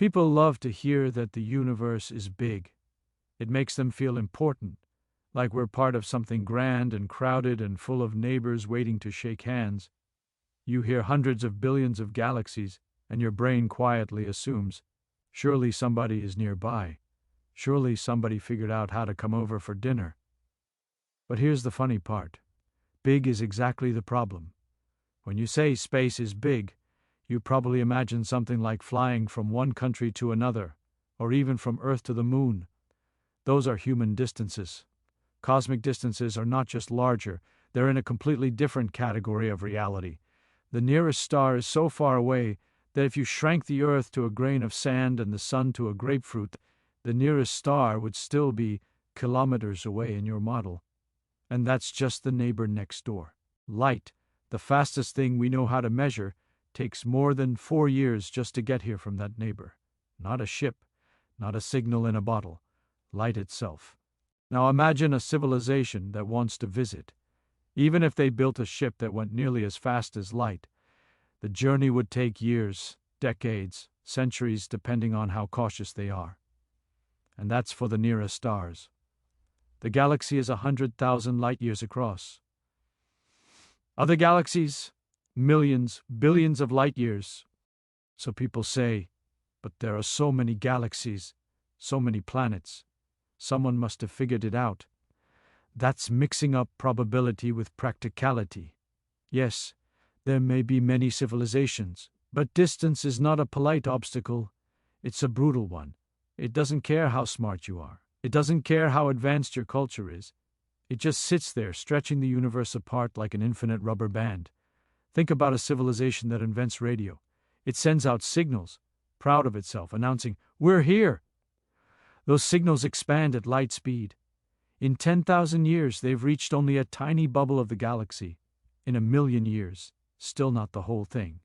People love to hear that the universe is big. It makes them feel important, like we're part of something grand and crowded and full of neighbors waiting to shake hands. You hear hundreds of billions of galaxies, and your brain quietly assumes, surely somebody is nearby. Surely somebody figured out how to come over for dinner. But here's the funny part. Big is exactly the problem. When you say space is big, you probably imagine something like flying from one country to another, or even from Earth to the moon. Those are human distances. Cosmic distances are not just larger, they're in a completely different category of reality. The nearest star is so far away that if you shrank the Earth to a grain of sand and the Sun to a grapefruit, the nearest star would still be kilometers away in your model. And that's just the neighbor next door. Light, the fastest thing we know how to measure, takes more than 4 years just to get here from that neighbor. Not a ship, not a signal in a bottle. Light itself. Now imagine a civilization that wants to visit. Even if they built a ship that went nearly as fast as light, the journey would take years, decades, centuries, depending on how cautious they are. And that's for the nearest stars. The galaxy is 100,000 light-years across. Other galaxies, millions, billions of light-years. So people say, but there are so many galaxies, so many planets. Someone must have figured it out. That's mixing up probability with practicality. Yes, there may be many civilizations, but distance is not a polite obstacle. It's a brutal one. It doesn't care how smart you are. It doesn't care how advanced your culture is. It just sits there, stretching the universe apart like an infinite rubber band. Think about a civilization that invents radio. It sends out signals, proud of itself, announcing, "We're here!" Those signals expand at light speed. In 10,000 years, they've reached only a tiny bubble of the galaxy. In 1,000,000 years, still not the whole thing.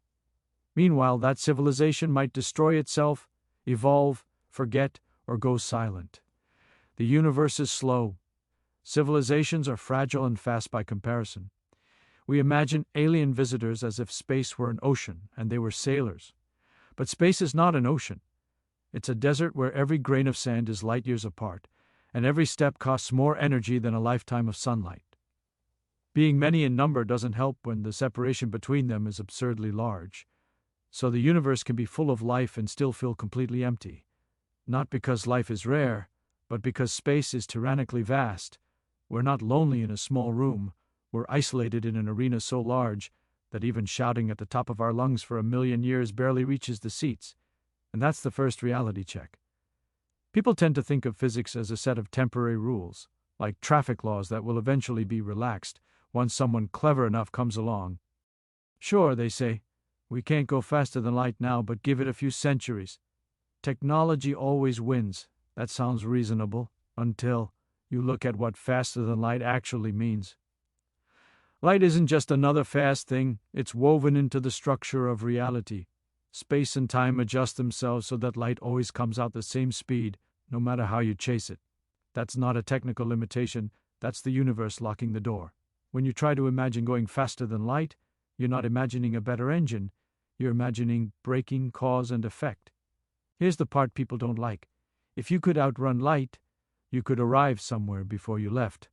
Meanwhile, that civilization might destroy itself, evolve, forget, or go silent. The universe is slow. Civilizations are fragile and fast by comparison. We imagine alien visitors as if space were an ocean and they were sailors. But space is not an ocean. It's a desert where every grain of sand is light-years apart, and every step costs more energy than a lifetime of sunlight. Being many in number doesn't help when the separation between them is absurdly large. So the universe can be full of life and still feel completely empty. Not because life is rare, but because space is tyrannically vast. We're not lonely in a small room. We're isolated in an arena so large that even shouting at the top of our lungs for 1,000,000 years barely reaches the seats. And that's the first reality check. People tend to think of physics as a set of temporary rules, like traffic laws that will eventually be relaxed once someone clever enough comes along. Sure, they say, we can't go faster than light now, but give it a few centuries. Technology always wins. That sounds reasonable, until you look at what faster than light actually means. Light isn't just another fast thing, it's woven into the structure of reality. Space and time adjust themselves so that light always comes out the same speed, no matter how you chase it. That's not a technical limitation, that's the universe locking the door. When you try to imagine going faster than light, you're not imagining a better engine, you're imagining braking cause and effect. Here's the part people don't like. If you could outrun light, you could arrive somewhere before you left.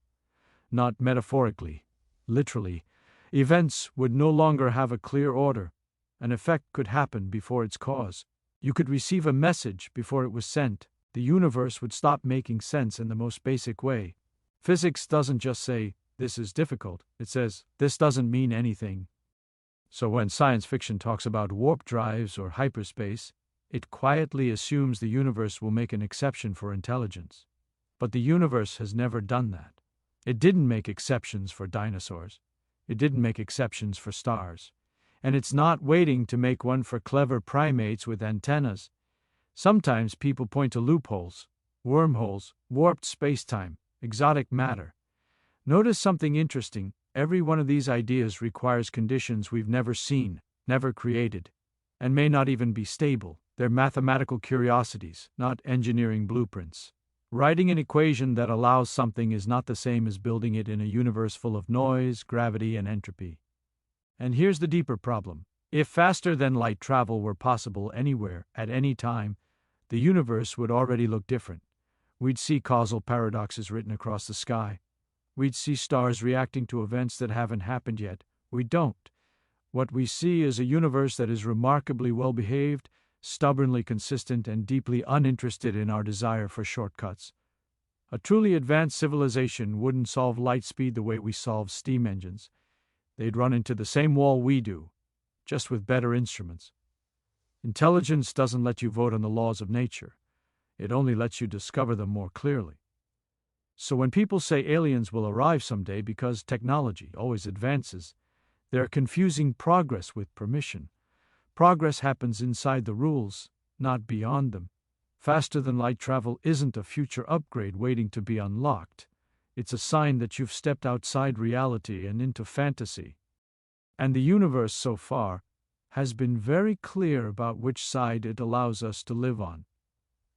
Not metaphorically, literally. Events would no longer have a clear order. An effect could happen before its cause. You could receive a message before it was sent. The universe would stop making sense in the most basic way. Physics doesn't just say, this is difficult. It says, this doesn't mean anything. So when science fiction talks about warp drives or hyperspace, it quietly assumes the universe will make an exception for intelligence. But the universe has never done that. It didn't make exceptions for dinosaurs. It didn't make exceptions for stars. And it's not waiting to make one for clever primates with antennas. Sometimes people point to loopholes, wormholes, warped space-time, exotic matter. Notice something interesting. Every one of these ideas requires conditions we've never seen, never created, and may not even be stable. They're mathematical curiosities, not engineering blueprints. Writing an equation that allows something is not the same as building it in a universe full of noise, gravity, and entropy. And here's the deeper problem. If faster-than-light travel were possible anywhere, at any time, the universe would already look different. We'd see causal paradoxes written across the sky. We'd see stars reacting to events that haven't happened yet. We don't. What we see is a universe that is remarkably well-behaved, stubbornly consistent, and deeply uninterested in our desire for shortcuts. A truly advanced civilization wouldn't solve light speed the way we solve steam engines. They'd run into the same wall we do, just with better instruments. Intelligence doesn't let you vote on the laws of nature. It only lets you discover them more clearly. So when people say aliens will arrive someday because technology always advances, they're confusing progress with permission. Progress happens inside the rules, not beyond them. Faster-than-light travel isn't a future upgrade waiting to be unlocked. It's a sign that you've stepped outside reality and into fantasy. And the universe, so far, has been very clear about which side it allows us to live on.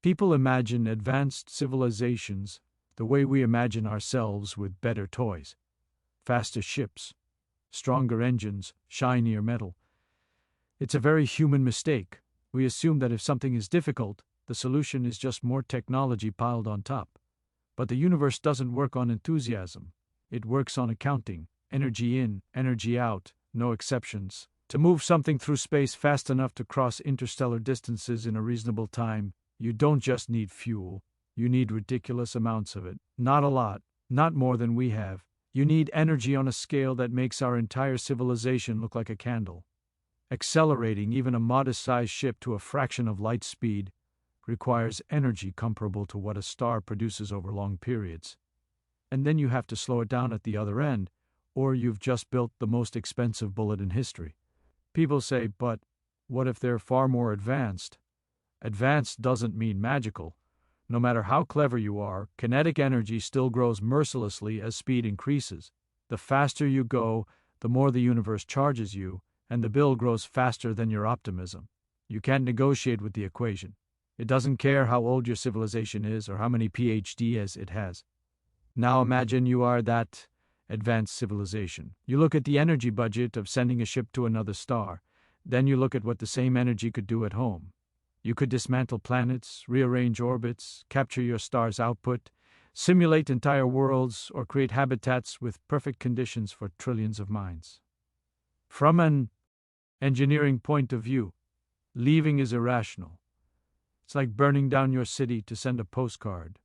People imagine advanced civilizations the way we imagine ourselves, with better toys. Faster ships, stronger engines, shinier metal. It's a very human mistake. We assume that if something is difficult, the solution is just more technology piled on top. But the universe doesn't work on enthusiasm. It works on accounting. Energy in, energy out, no exceptions. To move something through space fast enough to cross interstellar distances in a reasonable time, you don't just need fuel. You need ridiculous amounts of it. Not a lot, not more than we have. You need energy on a scale that makes our entire civilization look like a candle. Accelerating even a modest-sized ship to a fraction of light speed requires energy comparable to what a star produces over long periods. And then you have to slow it down at the other end, or you've just built the most expensive bullet in history. People say, but what if they're far more advanced? Advanced doesn't mean magical. No matter how clever you are, kinetic energy still grows mercilessly as speed increases. The faster you go, the more the universe charges you, and the bill grows faster than your optimism. You can't negotiate with the equation. It doesn't care how old your civilization is or how many PhDs it has. Now imagine you are that advanced civilization. You look at the energy budget of sending a ship to another star. Then you look at what the same energy could do at home. You could dismantle planets, rearrange orbits, capture your star's output, simulate entire worlds, or create habitats with perfect conditions for trillions of minds. From an engineering point of view, leaving is irrational. It's like burning down your city to send a postcard.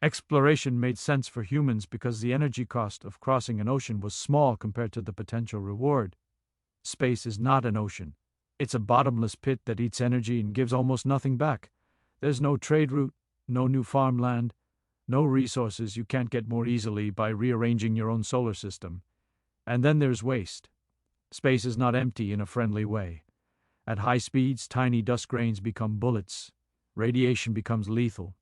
Exploration made sense for humans because the energy cost of crossing an ocean was small compared to the potential reward. Space is not an ocean. It's a bottomless pit that eats energy and gives almost nothing back. There's no trade route, no new farmland, no resources you can't get more easily by rearranging your own solar system. And then there's waste. Space is not empty in a friendly way. At high speeds, tiny dust grains become bullets. Radiation becomes lethal.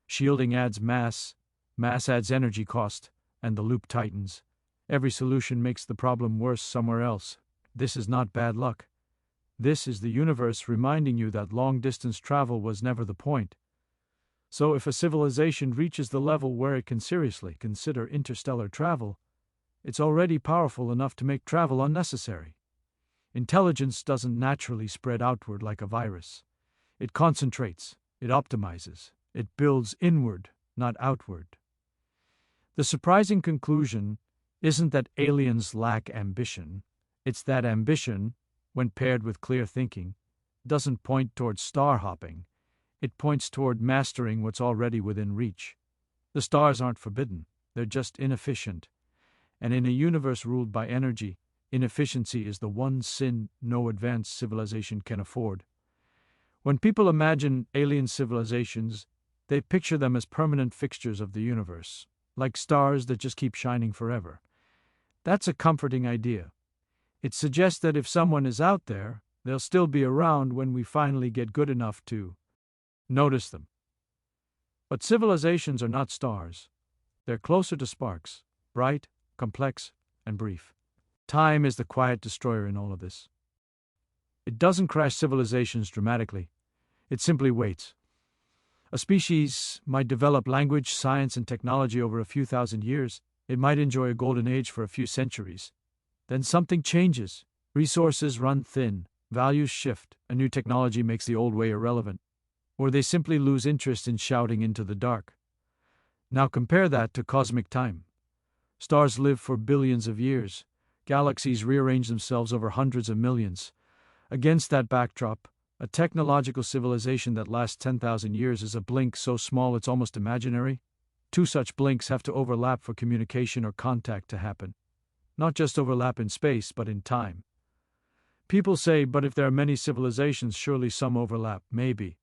Shielding adds mass adds energy cost, and the loop tightens. Every solution makes the problem worse somewhere else. This is not bad luck. This is the universe reminding you that long-distance travel was never the point. So if a civilization reaches the level where it can seriously consider interstellar travel, it's already powerful enough to make travel unnecessary. Intelligence doesn't naturally spread outward like a virus. It concentrates, it optimizes, it builds inward, not outward. The surprising conclusion isn't that aliens lack ambition. It's that ambition, when paired with clear thinking, doesn't point toward star hopping. It points toward mastering what's already within reach. The stars aren't forbidden, they're just inefficient. And in a universe ruled by energy, inefficiency is the one sin no advanced civilization can afford. When people imagine alien civilizations, they picture them as permanent fixtures of the universe, like stars that just keep shining forever. That's a comforting idea. It suggests that if someone is out there, they'll still be around when we finally get good enough to notice them. But civilizations are not stars. They're closer to sparks, bright, complex, and brief. Time is the quiet destroyer in all of this. It doesn't crash civilizations dramatically. It simply waits. A species might develop language, science, and technology over a few thousand years. It might enjoy a golden age for a few centuries. Then something changes. Resources run thin. Values shift. A new technology makes the old way irrelevant. or they simply lose interest in shouting into the dark. Now compare that to cosmic time. Stars live for billions of years. Galaxies rearrange themselves over hundreds of millions. Against that backdrop, a technological civilization that lasts 10,000 years is a blink so small it's almost imaginary. Two such blinks have to overlap for communication or contact to happen. Not just overlap in space, but in time. People say, but if there are many civilizations, surely some overlap. Maybe.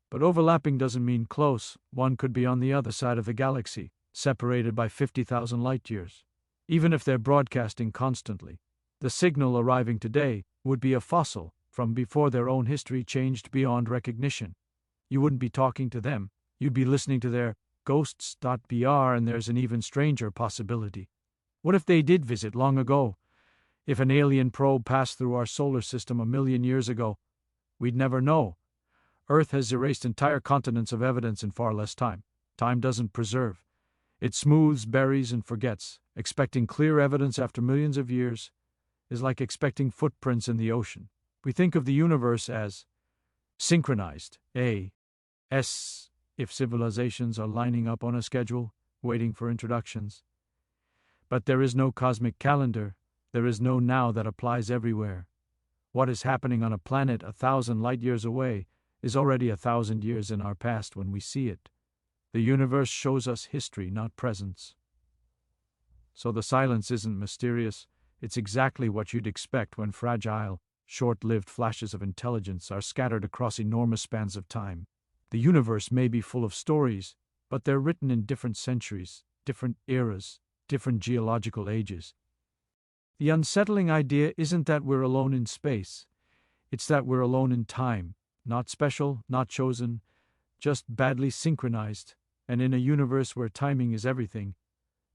But overlapping doesn't mean close. One could be on the other side of the galaxy, separated by 50,000 light years. Even if they're broadcasting constantly, the signal arriving today would be a fossil from before their own history changed beyond recognition. You wouldn't be talking to them, you'd be listening to their ghosts.br, and there's an even stranger possibility. What if they did visit long ago? If an alien probe passed through our solar system 1,000,000 years ago, we'd never know. Earth has erased entire continents of evidence in far less time. Time doesn't preserve. It smooths, buries, and forgets. Expecting clear evidence after millions of years is like expecting footprints in the ocean. We think of the universe as synchronized, if civilizations are lining up on a schedule, waiting for introductions. But there is no cosmic calendar. There is no now that applies everywhere. What is happening on a planet 1,000 light years away is already 1,000 years in our past when we see it. The universe shows us history, not presence. So the silence isn't mysterious. It's exactly what you'd expect when fragile, short-lived flashes of intelligence are scattered across enormous spans of time. The universe may be full of stories, but they're written in different centuries, different eras, different geological ages. The unsettling idea isn't that we're alone in space. It's that we're alone in time, not special, not chosen, just badly synchronized. And in a universe where timing is everything,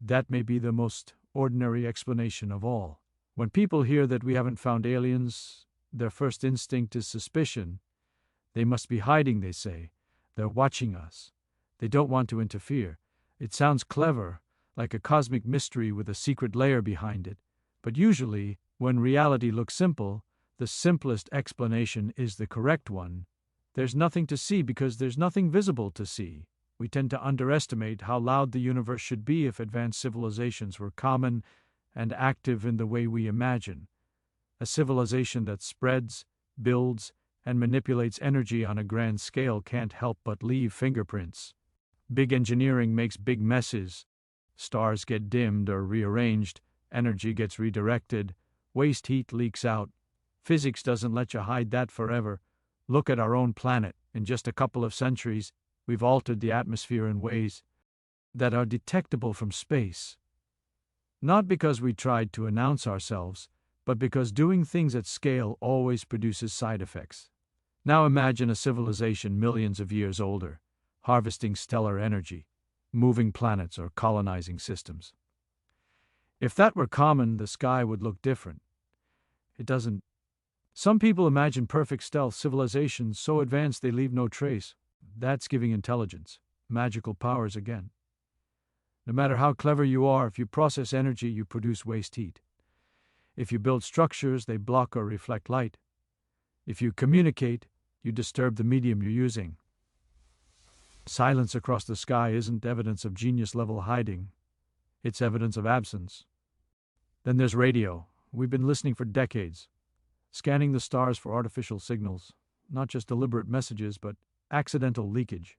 that may be the most ordinary explanation of all. When people hear that we haven't found aliens, their first instinct is suspicion. They must be hiding, they say. They're watching us. They don't want to interfere. It sounds clever, like a cosmic mystery with a secret layer behind it. But usually, when reality looks simple, the simplest explanation is the correct one. There's nothing to see because there's nothing visible to see. We tend to underestimate how loud the universe should be if advanced civilizations were common and active in the way we imagine. A civilization that spreads, builds, and manipulates energy on a grand scale can't help but leave fingerprints. Big engineering makes big messes. Stars get dimmed or rearranged, energy gets redirected, waste heat leaks out. Physics doesn't let you hide that forever. Look at our own planet. In just a couple of centuries, we've altered the atmosphere in ways that are detectable from space. Not because we tried to announce ourselves, but because doing things at scale always produces side effects. Now imagine a civilization millions of years older, harvesting stellar energy, moving planets or colonizing systems. If that were common, the sky would look different. It doesn't. Some people imagine perfect stealth civilizations so advanced they leave no trace. That's giving intelligence magical powers again. No matter how clever you are, if you process energy, you produce waste heat. If you build structures, they block or reflect light. If you communicate, you disturb the medium you're using. Silence across the sky isn't evidence of genius-level hiding. It's evidence of absence. Then there's radio. We've been listening for decades, scanning the stars for artificial signals, not just deliberate messages, but accidental leakage.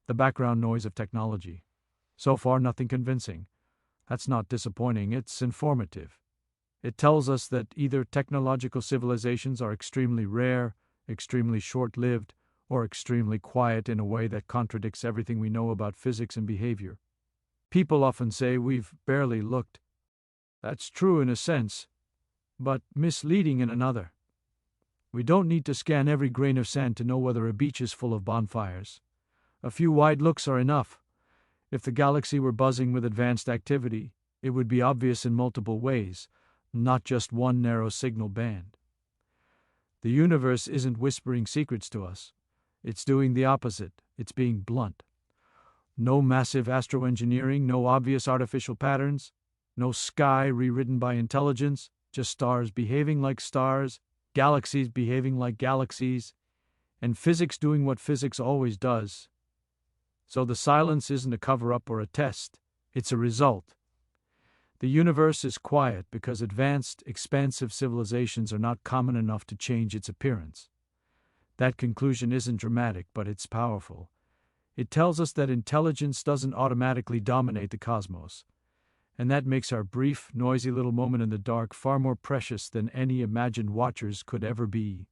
The background noise of technology. So far, nothing convincing. That's not disappointing, it's informative. It tells us that either technological civilizations are extremely rare, extremely short-lived, or extremely quiet in a way that contradicts everything we know about physics and behavior. People often say we've barely looked. That's true in a sense, but misleading in another. We don't need to scan every grain of sand to know whether a beach is full of bonfires. A few wide looks are enough. If the galaxy were buzzing with advanced activity, it would be obvious in multiple ways, not just one narrow signal band. The universe isn't whispering secrets to us. It's doing the opposite. It's being blunt. No massive astroengineering, no obvious artificial patterns, no sky rewritten by intelligence, just stars behaving like stars, galaxies behaving like galaxies. and physics doing what physics always does. So the silence isn't a cover-up or a test, it's a result. The universe is quiet because advanced, expansive civilizations are not common enough to change its appearance. That conclusion isn't dramatic, but it's powerful. It tells us that intelligence doesn't automatically dominate the cosmos, and that makes our brief, noisy little moment in the dark far more precious than any imagined watchers could ever be.